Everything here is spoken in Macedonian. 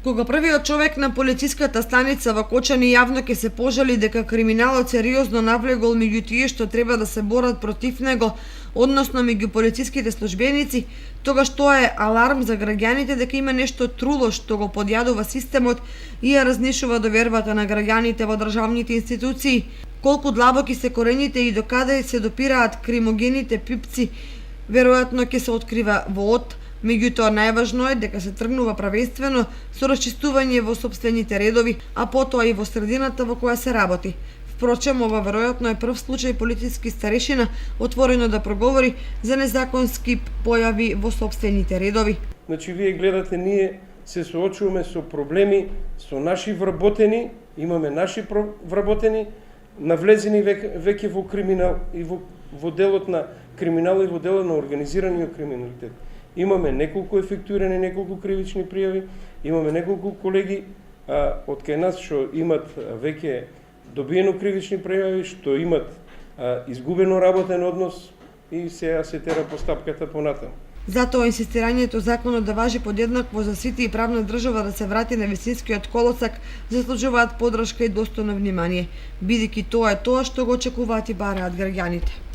Кога првиот човек на полициската станица во Кочани јавно ќе се пожали дека криминалот сериозно навлегол меѓу тие што треба да се борат против него, односно меѓу полициските службеници, тогаш тоа е аларм за граѓаните дека има нешто труло што го подјадува системот и ја разнишува довербата на граѓаните во државните институции. Колку длабоки се корените и докаде се допираат кримогените пипци, веројатно ќе се открива во од. Меѓутоа, најважно е дека се тргнува правенствено со расчистување во сопствените редови, а потоа и во средината во која се работи. Впрочем, ова веројатно е прв случај политички старешина отворено да проговори за незаконски појави во сопствените редови. Значи, вие гледате, ние се соочуваме со проблеми, со наши вработени, имаме наши вработени, навлезени веќе во криминал и во делот на криминал и во делот на организираниот криминалитет. Имаме неколку ефектуирани, неколку кривични пријави, имаме неколку колеги од кај нас што имат веќе добиено кривични пријави, што имат изгубено работен однос и сега се тера постапката понатаму. Затоа инсистирањето законот да важи подеднакво за сите и правна држава да се врати на вистинскиот колосак заслужуваат поддршка и достојно внимание, бидејќи тоа е тоа што го очекуваат и бараат граѓаните.